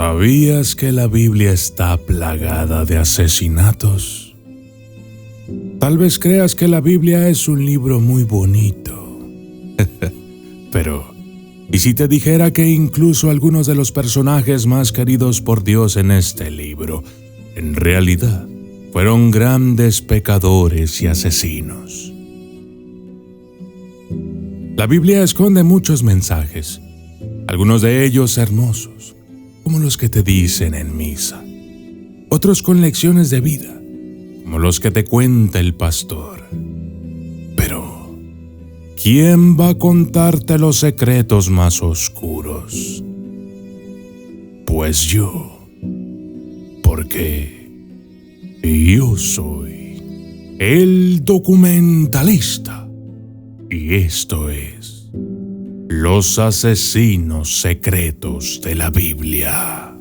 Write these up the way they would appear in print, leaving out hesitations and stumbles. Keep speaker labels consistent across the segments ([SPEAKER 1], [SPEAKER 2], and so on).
[SPEAKER 1] ¿Sabías que la Biblia está plagada de asesinatos? Tal vez creas que la Biblia es un libro muy bonito. Pero, ¿y si te dijera que incluso algunos de los personajes más queridos por Dios en este libro, en realidad, fueron grandes pecadores y asesinos? La Biblia esconde muchos mensajes, algunos de ellos hermosos, como los que te dicen en misa, otros con lecciones de vida, como los que te cuenta el pastor. Pero, ¿quién va a contarte los secretos más oscuros? Pues yo, porque yo soy el documentalista, y esto es Los asesinos secretos de la Biblia.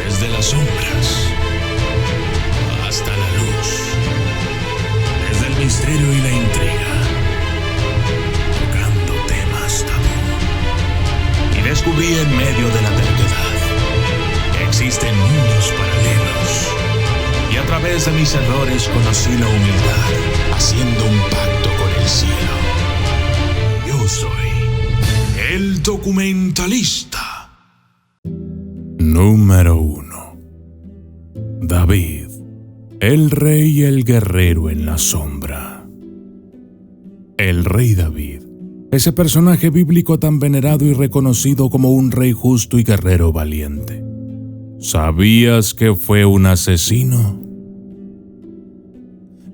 [SPEAKER 1] Desde las sombras hasta la luz, desde el misterio y la intriga, tocando temas tabú. Y descubrí en medio de la terquedad que existen mundos paralelos. Y a través de mis errores conocí la humildad, haciendo un pacto con el cielo. Yo soy el documentalista. Número 1. David, el rey y el guerrero en la sombra. El rey David, ese personaje bíblico tan venerado y reconocido como un rey justo y guerrero valiente. ¿Sabías que fue un asesino?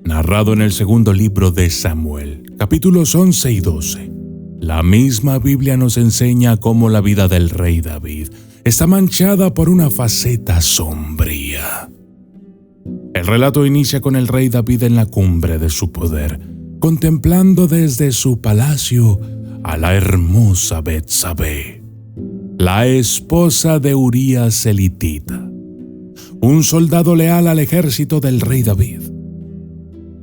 [SPEAKER 1] Narrado en el segundo libro de Samuel, capítulos 11 y 12, la misma Biblia nos enseña cómo la vida del rey David está manchada por una faceta sombría. El relato inicia con el rey David en la cumbre de su poder, contemplando desde su palacio a la hermosa Betsabé, la esposa de Urías elitita, un soldado leal al ejército del rey David.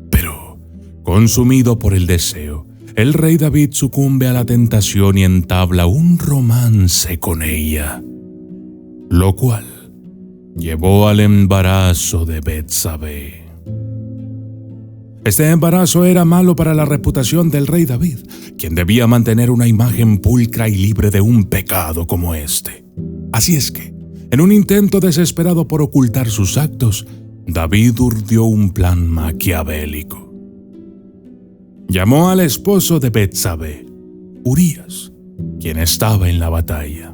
[SPEAKER 1] Pero, consumido por el deseo, el rey David sucumbe a la tentación y entabla un romance con ella, lo cual llevó al embarazo de Betsabé. Este embarazo era malo para la reputación del rey David, quien debía mantener una imagen pulcra y libre de un pecado como este. Así es que, en un intento desesperado por ocultar sus actos, David urdió un plan maquiavélico. Llamó al esposo de Betsabé, Urías, quien estaba en la batalla.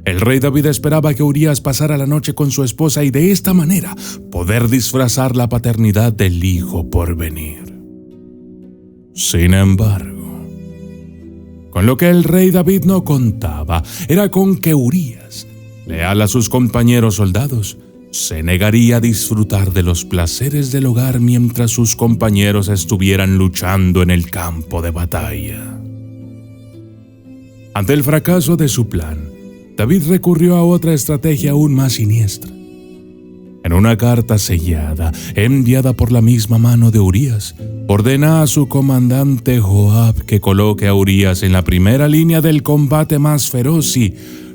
[SPEAKER 1] El rey David esperaba que Urías pasara la noche con su esposa y de esta manera poder disfrazar la paternidad del hijo por venir. Sin embargo, con lo que el rey David no contaba era con que Urías, leal a sus compañeros soldados, se negaría a disfrutar de los placeres del hogar mientras sus compañeros estuvieran luchando en el campo de batalla. Ante el fracaso de su plan, David recurrió a otra estrategia aún más siniestra. En una carta sellada, enviada por la misma mano de Urías, ordena a su comandante Joab que coloque a Urías en la primera línea del combate más feroz y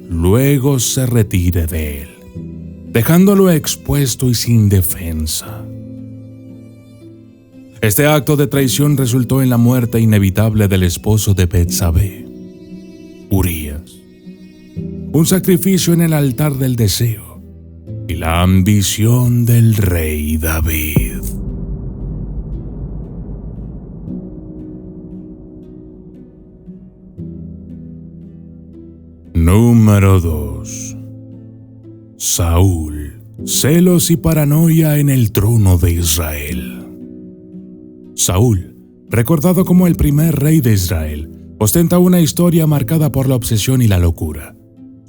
[SPEAKER 1] luego se retire de él, dejándolo expuesto y sin defensa. Este acto de traición resultó en la muerte inevitable del esposo de Betsabé, Urías. Un sacrificio en el altar del deseo y la ambición del rey David. Número 2. Saúl, celos y paranoia en el trono de Israel. Saúl, recordado como el primer rey de Israel, ostenta una historia marcada por la obsesión y la locura.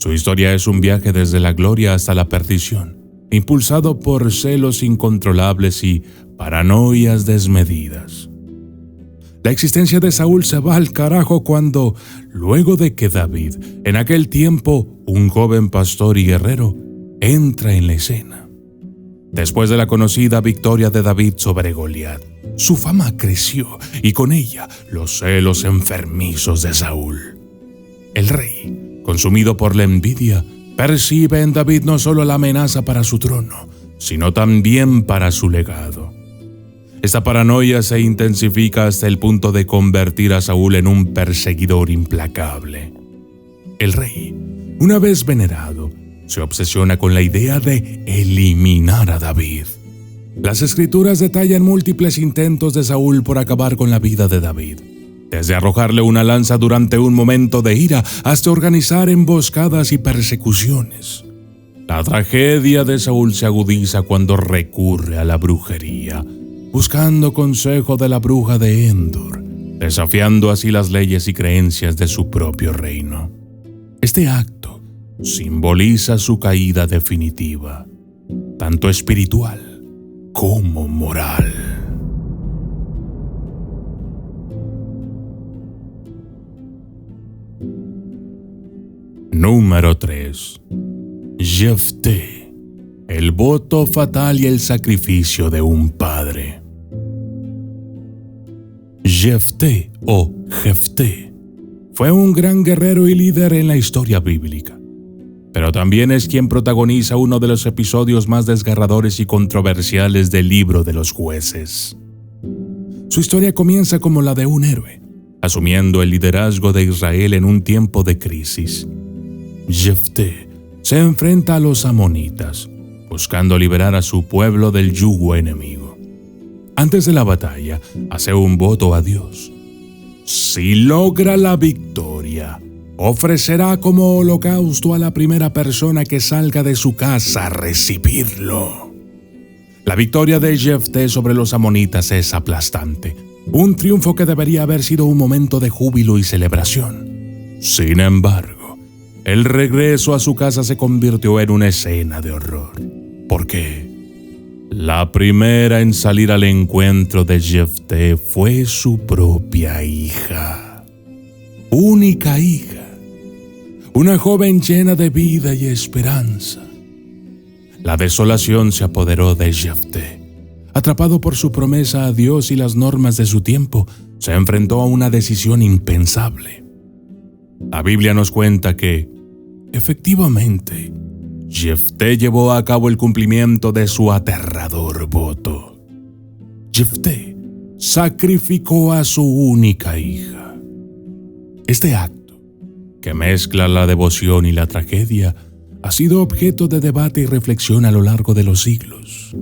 [SPEAKER 1] Su historia es un viaje desde la gloria hasta la perdición, impulsado por celos incontrolables y paranoias desmedidas. La existencia de Saúl se va al carajo cuando, luego de que David, en aquel tiempo un joven pastor y guerrero, entra en la escena. Después de la conocida victoria de David sobre Goliat, su fama creció y con ella los celos enfermizos de Saúl. El rey, consumido por la envidia, percibe en David no solo la amenaza para su trono, sino también para su legado. Esta paranoia se intensifica hasta el punto de convertir a Saúl en un perseguidor implacable. El rey, una vez venerado, se obsesiona con la idea de eliminar a David. Las escrituras detallan múltiples intentos de Saúl por acabar con la vida de David, desde arrojarle una lanza durante un momento de ira hasta organizar emboscadas y persecuciones. La tragedia de Saúl se agudiza cuando recurre a la brujería, buscando consejo de la bruja de Endor, desafiando así las leyes y creencias de su propio reino. Este acto simboliza su caída definitiva, tanto espiritual como moral. Número 3. Jefté, el voto fatal y el sacrificio de un padre. Jefté o Jefté fue un gran guerrero y líder en la historia bíblica, pero también es quien protagoniza uno de los episodios más desgarradores y controversiales del libro de los Jueces. Su historia comienza como la de un héroe, asumiendo el liderazgo de Israel en un tiempo de crisis. Jefté se enfrenta a los amonitas, buscando liberar a su pueblo del yugo enemigo. Antes de la batalla, hace un voto a Dios. Si logra la victoria, ofrecerá como holocausto a la primera persona que salga de su casa a recibirlo. La victoria de Jefté sobre los amonitas es aplastante, un triunfo que debería haber sido un momento de júbilo y celebración. Sin embargo, el regreso a su casa se convirtió en una escena de horror, porque la primera en salir al encuentro de Jefté fue su propia hija, única hija. Una joven llena de vida y esperanza. La desolación se apoderó de Jefté. Atrapado por su promesa a Dios y las normas de su tiempo, se enfrentó a una decisión impensable. La Biblia nos cuenta que, efectivamente, Jefté llevó a cabo el cumplimiento de su aterrador voto. Jefté sacrificó a su única hija. Este acto, que mezcla la devoción y la tragedia, ha sido objeto de debate y reflexión a lo largo de los siglos.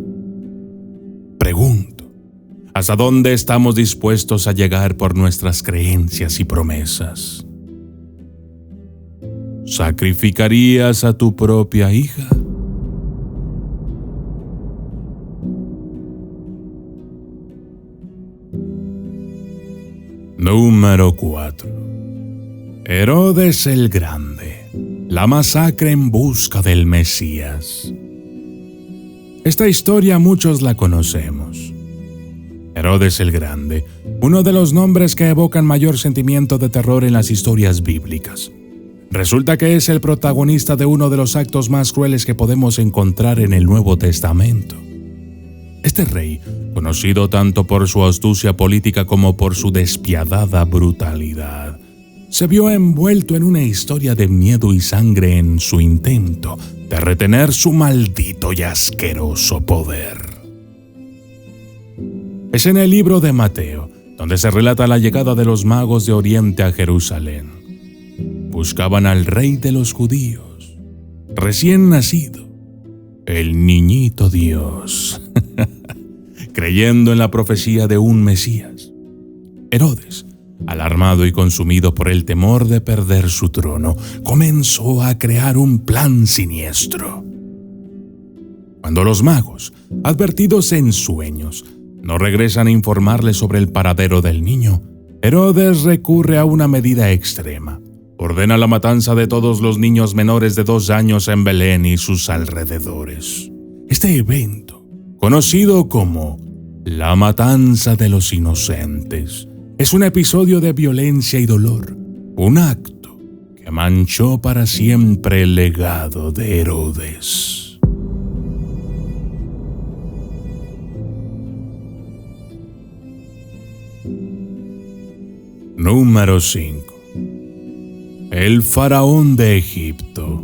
[SPEAKER 1] Pregunto, ¿hasta dónde estamos dispuestos a llegar por nuestras creencias y promesas? ¿Sacrificarías a tu propia hija? Número 4. Herodes el Grande, la masacre en busca del Mesías. Esta historia muchos la conocemos. Herodes el Grande, uno de los nombres que evocan mayor sentimiento de terror en las historias bíblicas. Resulta que es el protagonista de uno de los actos más crueles que podemos encontrar en el Nuevo Testamento. Este rey, conocido tanto por su astucia política como por su despiadada brutalidad, se vio envuelto en una historia de miedo y sangre en su intento de retener su maldito y asqueroso poder. Es en el libro de Mateo, donde se relata la llegada de los magos de Oriente a Jerusalén. Buscaban al rey de los judíos, recién nacido, el niñito Dios, creyendo en la profecía de un Mesías. Herodes, alarmado y consumido por el temor de perder su trono, comenzó a crear un plan siniestro. Cuando los magos, advertidos en sueños, no regresan a informarle sobre el paradero del niño, Herodes recurre a una medida extrema. Ordena la matanza de todos los niños menores de 2 años en Belén y sus alrededores. Este evento, conocido como la matanza de los inocentes, es un episodio de violencia y dolor, un acto que manchó para siempre el legado de Herodes. Número 5. El faraón de Egipto.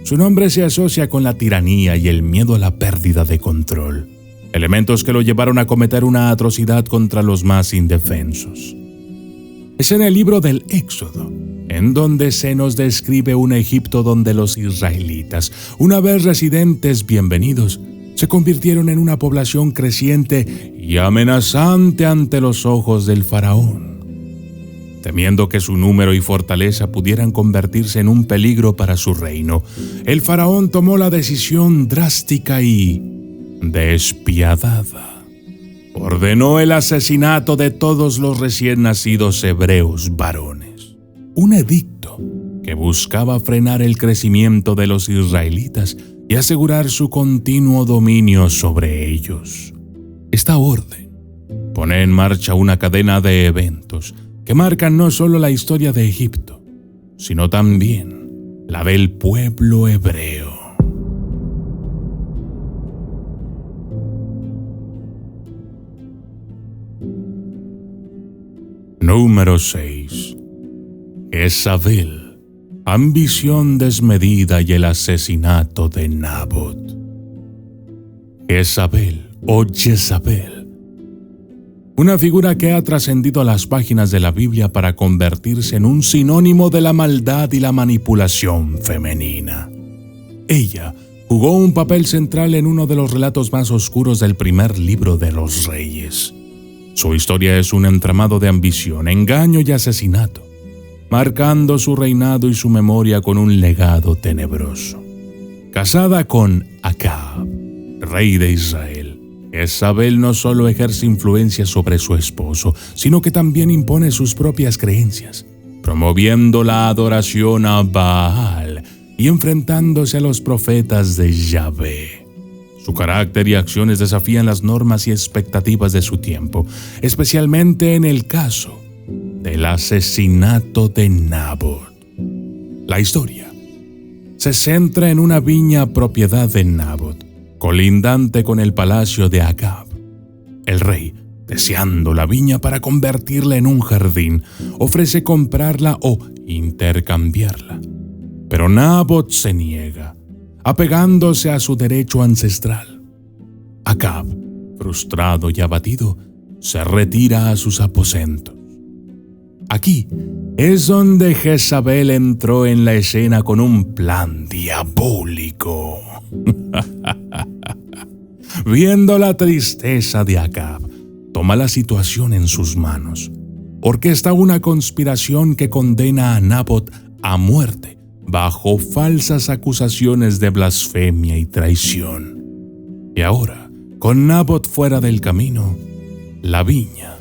[SPEAKER 1] Su nombre se asocia con la tiranía y el miedo a la pérdida de control, elementos que lo llevaron a cometer una atrocidad contra los más indefensos. Es en el libro del Éxodo, en donde se nos describe un Egipto donde los israelitas, una vez residentes bienvenidos, se convirtieron en una población creciente y amenazante ante los ojos del faraón. Temiendo que su número y fortaleza pudieran convertirse en un peligro para su reino, el faraón tomó la decisión drástica y despiadada. Ordenó el asesinato de todos los recién nacidos hebreos varones. Un edicto que buscaba frenar el crecimiento de los israelitas y asegurar su continuo dominio sobre ellos. Esta orden pone en marcha una cadena de eventos que marcan no solo la historia de Egipto, sino también la del pueblo hebreo. Número 6. Jezabel, ambición desmedida y el asesinato de Nabot. Jezabel o Jezabel, una figura que ha trascendido las páginas de la Biblia para convertirse en un sinónimo de la maldad y la manipulación femenina. Ella jugó un papel central en uno de los relatos más oscuros del primer libro de los Reyes. Su historia es un entramado de ambición, engaño y asesinato, marcando su reinado y su memoria con un legado tenebroso. Casada con Acab, rey de Israel, Jezabel no solo ejerce influencia sobre su esposo, sino que también impone sus propias creencias, promoviendo la adoración a Baal y enfrentándose a los profetas de Yahvé. Su carácter y acciones desafían las normas y expectativas de su tiempo, especialmente en el caso del asesinato de Nabot. La historia se centra en una viña propiedad de Nabot, colindante con el palacio de Acab. El rey, deseando la viña para convertirla en un jardín, ofrece comprarla o intercambiarla. Pero Nabot se niega, apegándose a su derecho ancestral. Acab, frustrado y abatido, se retira a sus aposentos. Aquí es donde Jezabel entró en la escena con un plan diabólico. Viendo la tristeza de Acab, toma la situación en sus manos. Orquesta una conspiración que condena a Nabot a muerte bajo falsas acusaciones de blasfemia y traición. Y ahora, con Nabot fuera del camino, la viña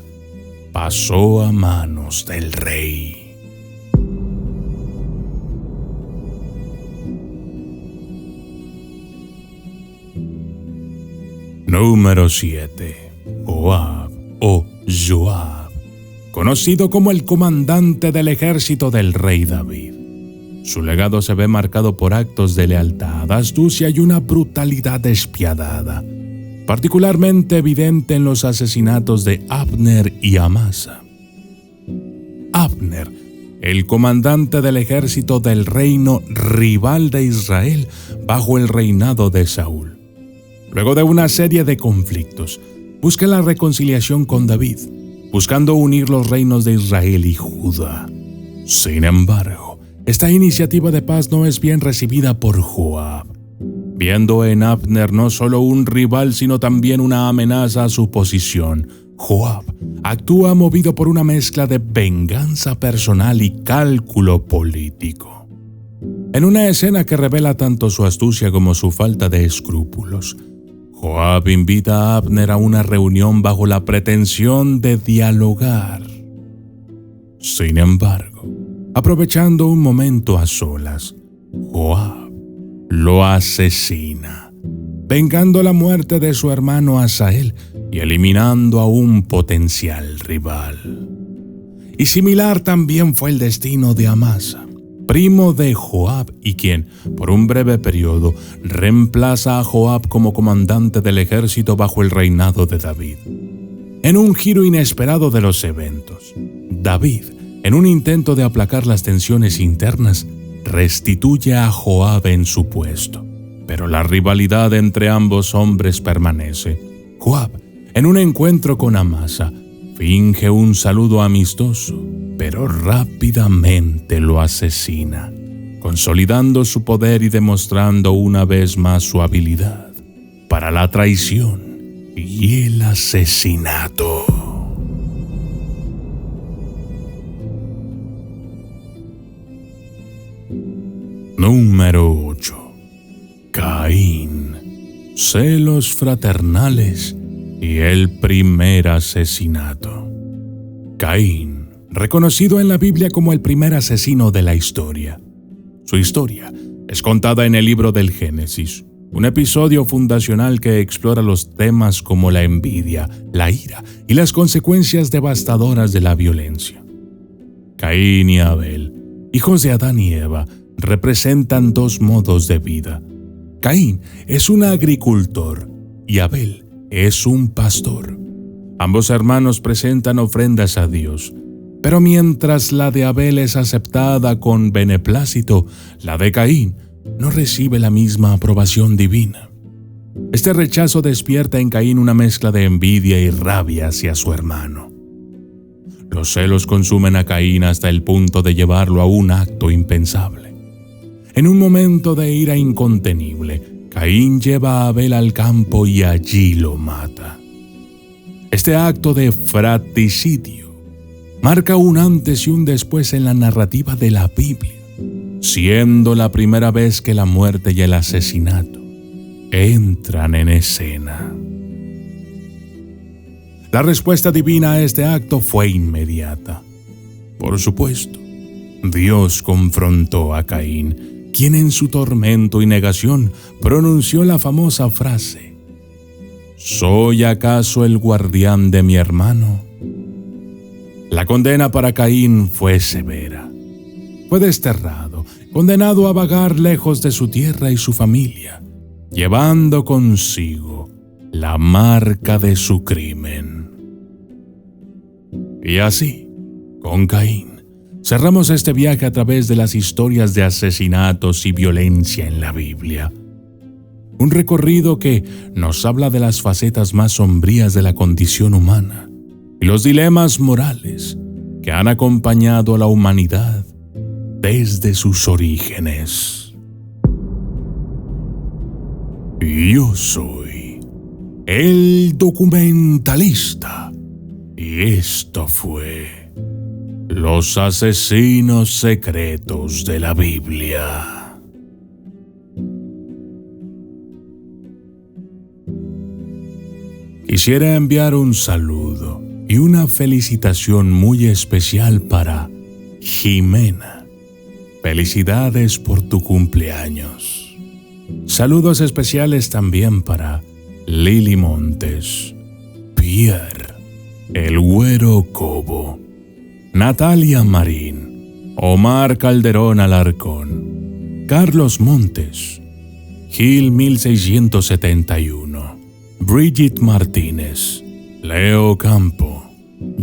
[SPEAKER 1] pasó a manos del rey. Número 7. Joab o Joab, conocido como el comandante del ejército del rey David. Su legado se ve marcado por actos de lealtad, astucia y una brutalidad despiadada, particularmente evidente en los asesinatos de Abner y Amasa. Abner, el comandante del ejército del reino rival de Israel bajo el reinado de Saúl. Luego de una serie de conflictos, busca la reconciliación con David, buscando unir los reinos de Israel y Judá. Sin embargo, esta iniciativa de paz no es bien recibida por Joab, viendo en Abner no solo un rival sino también una amenaza a su posición. Joab actúa movido por una mezcla de venganza personal y cálculo político. En una escena que revela tanto su astucia como su falta de escrúpulos, Joab invita a Abner a una reunión bajo la pretensión de dialogar. Sin embargo, aprovechando un momento a solas, Joab lo asesina, vengando la muerte de su hermano Asael y eliminando a un potencial rival. Y similar también fue el destino de Amasa, primo de Joab y quien, por un breve periodo, reemplaza a Joab como comandante del ejército bajo el reinado de David. En un giro inesperado de los eventos, David, en un intento de aplacar las tensiones internas, restituye a Joab en su puesto. Pero la rivalidad entre ambos hombres permanece. Joab, en un encuentro con Amasa, finge un saludo amistoso, pero rápidamente lo asesina, consolidando su poder y demostrando una vez más su habilidad para la traición y el asesinato. Número 8. Caín. Celos fraternales y el primer asesinato. Caín, reconocido en la Biblia como el primer asesino de la historia. Su historia es contada en el libro del Génesis, un episodio fundacional que explora los temas como la envidia, la ira y las consecuencias devastadoras de la violencia. Caín y Abel, hijos de Adán y Eva, representan dos modos de vida. Caín es un agricultor y Abel es un pastor. Ambos hermanos presentan ofrendas a Dios, pero mientras la de Abel es aceptada con beneplácito, la de Caín no recibe la misma aprobación divina. Este rechazo despierta en Caín una mezcla de envidia y rabia hacia su hermano. Los celos consumen a Caín hasta el punto de llevarlo a un acto impensable. En un momento de ira incontenible, Caín lleva a Abel al campo y allí lo mata. Este acto de fratricidio marca un antes y un después en la narrativa de la Biblia, siendo la primera vez que la muerte y el asesinato entran en escena. La respuesta divina a este acto fue inmediata. Por supuesto, Dios confrontó a Caín, quien en su tormento y negación pronunció la famosa frase: ¿soy acaso el guardián de mi hermano? La condena para Caín fue severa. Fue desterrado, condenado a vagar lejos de su tierra y su familia, llevando consigo la marca de su crimen. Y así, con Caín, cerramos este viaje a través de las historias de asesinatos y violencia en la Biblia. Un recorrido que nos habla de las facetas más sombrías de la condición humana y los dilemas morales que han acompañado a la humanidad desde sus orígenes. Yo soy el documentalista y esto fue Los asesinos secretos de la Biblia. Quisiera enviar un saludo y una felicitación muy especial para Jimena. Felicidades por tu cumpleaños. Saludos especiales también para Lili Montes, Pierre, el Güero Cobo, Natalia Marín, Omar Calderón Alarcón, Carlos Montes, Gil 1671, Bridget Martínez, Leo Campo,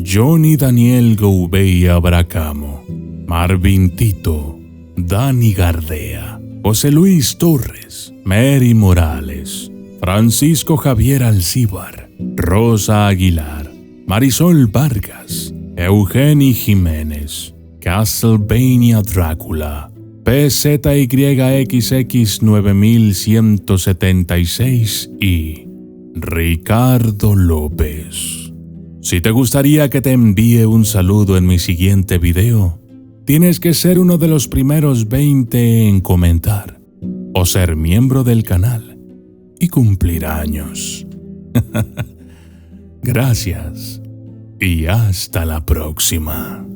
[SPEAKER 1] Johnny Daniel Gouveia Bracamo, Marvin Tito, Dani Gardea, José Luis Torres, Mary Morales, Francisco Javier Alcíbar, Rosa Aguilar, Marisol Vargas, Eugeni Jiménez, Castlevania Drácula, PZYXX 9176 y Ricardo López. Si te gustaría que te envíe un saludo en mi siguiente video, tienes que ser uno de los primeros 20 en comentar o ser miembro del canal y cumplir años. Gracias y hasta la próxima.